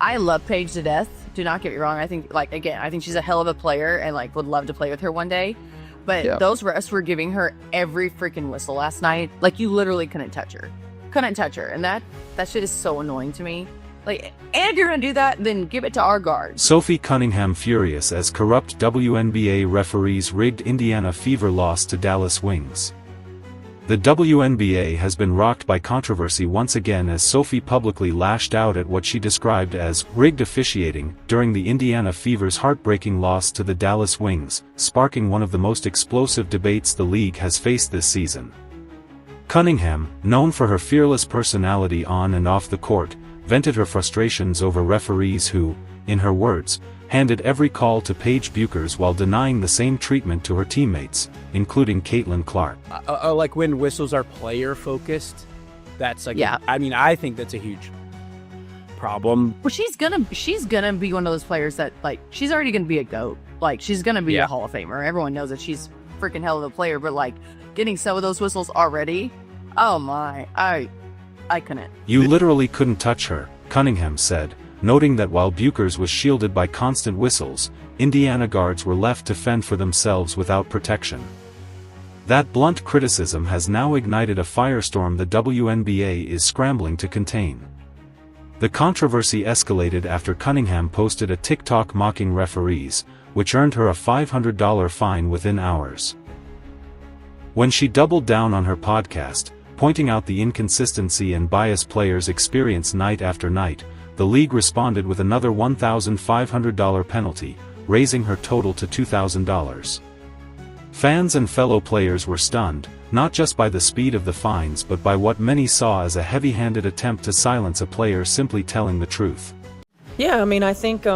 I love Paige to death. Do not get me wrong. I think, like, again, I think she's a hell of a player and, like, would love to play with her one day. But those refs were giving her every freaking whistle last night. Like, you literally couldn't touch her. Couldn't touch her. And that shit is so annoying to me. Like, and if you're going to do that, then give it to our guards. Sophie Cunningham furious as corrupt WNBA referees rigged Indiana Fever loss to Dallas Wings. The WNBA has been rocked by controversy once again as Sophie publicly lashed out at what she described as rigged officiating during the Indiana Fever's heartbreaking loss to the Dallas Wings, sparking one of the most explosive debates the league has faced this season. Cunningham, known for her fearless personality on and off the court, vented her frustrations over referees who, in her words, handed every call to Paige Bueckers while denying the same treatment to her teammates, including Caitlin Clark. Like when whistles are player-focused, that's like, I mean, I think that's a huge problem. Well, she's gonna be one of those players that, like, she's already gonna be a GOAT. Like, she's gonna be a Hall of Famer. Everyone knows that she's freaking hell of a player, but, like, getting some of those whistles already, oh my, I couldn't. You literally couldn't touch her, Cunningham said, noting that while Bueckers was shielded by constant whistles, Indiana guards were left to fend for themselves without protection. That blunt criticism has now ignited a firestorm the WNBA is scrambling to contain. The controversy escalated after Cunningham posted a TikTok mocking referees, which earned her a $500 fine within hours. When she doubled down on her podcast, pointing out the inconsistency and bias players experience night after night, the league responded with another $1,500 penalty, raising her total to $2,000. Fans and fellow players were stunned, not just by the speed of the fines but by what many saw as a heavy-handed attempt to silence a player simply telling the truth. Yeah, I mean, I think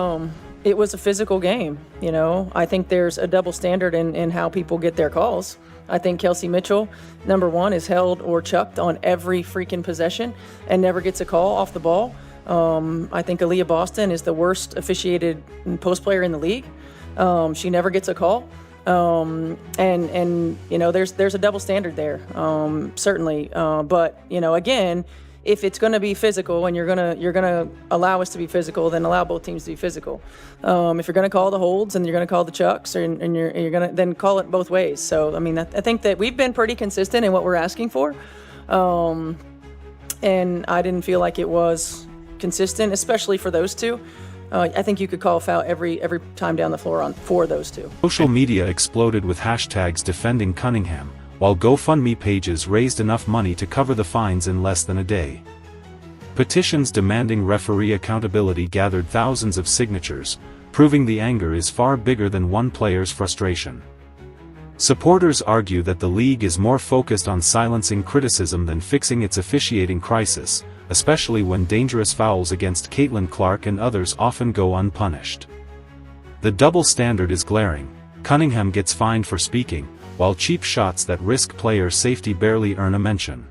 it was a physical game, you know. I think there's a double standard in how people get their calls. I think Kelsey Mitchell, number one, is held or chucked on every freaking possession and never gets a call off the ball. I think Aaliyah Boston is the worst officiated post player in the league. She never gets a call. And you know, there's a double standard there, certainly. But, you know, again, if it's going to be physical and you're gonna allow us to be physical, then allow both teams to be physical. If you're going to call the holds and you're going to call the chucks, and you're going to then call it both ways. So, I mean, I think that we've been pretty consistent in what we're asking for. And I didn't feel like it was consistent, especially for those two. I think you could call a foul every time down the floor for those two. Social media exploded with hashtags defending Cunningham, while GoFundMe pages raised enough money to cover the fines in less than a day. Petitions demanding referee accountability gathered thousands of signatures, proving the anger is far bigger than one player's frustration. Supporters argue that the league is more focused on silencing criticism than fixing its officiating crisis, especially when dangerous fouls against Caitlin Clark and others often go unpunished. The double standard is glaring. Cunningham gets fined for speaking, while cheap shots that risk player safety barely earn a mention.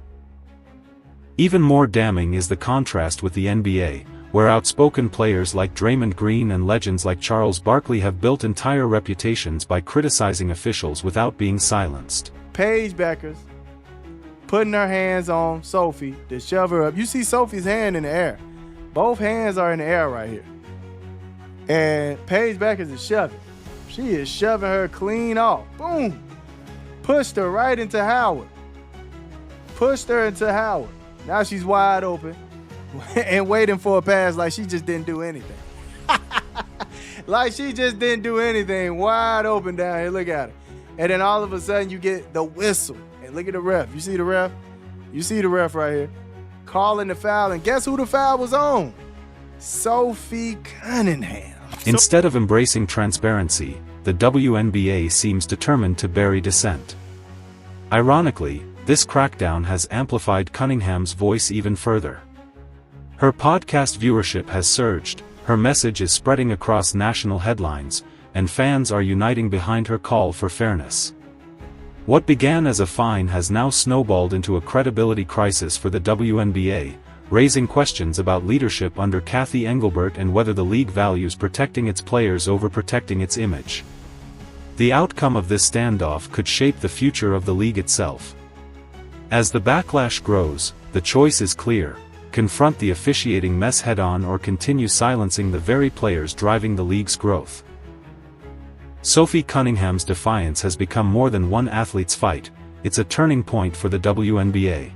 Even more damning is the contrast with the NBA, where outspoken players like Draymond Green and legends like Charles Barkley have built entire reputations by criticizing officials without being silenced. Paige Bueckers putting her hands on Sophie to shove her up. You see Sophie's hand in the air. Both hands are in the air right here. And Paige Bueckers is shoving. She is shoving her clean off. Boom. Pushed her right into Howard. Pushed her into Howard. Now she's wide open and waiting for a pass like she just didn't do anything. Like she just didn't do anything. Wide open down here. Look at her. And then all of a sudden you get the whistle. And look at the ref. You see the ref? You see the ref right here. Calling the foul. And guess who the foul was on? Sophie Cunningham. Instead of embracing transparency, the WNBA seems determined to bury dissent. Ironically, this crackdown has amplified Cunningham's voice even further. Her podcast viewership has surged, her message is spreading across national headlines, and fans are uniting behind her call for fairness. What began as a fine has now snowballed into a credibility crisis for the WNBA, raising questions about leadership under Kathy Engelbert and whether the league values protecting its players over protecting its image. The outcome of this standoff could shape the future of the league itself. As the backlash grows, the choice is clear: confront the officiating mess head-on or continue silencing the very players driving the league's growth. Sophie Cunningham's defiance has become more than one athlete's fight, it's a turning point for the WNBA.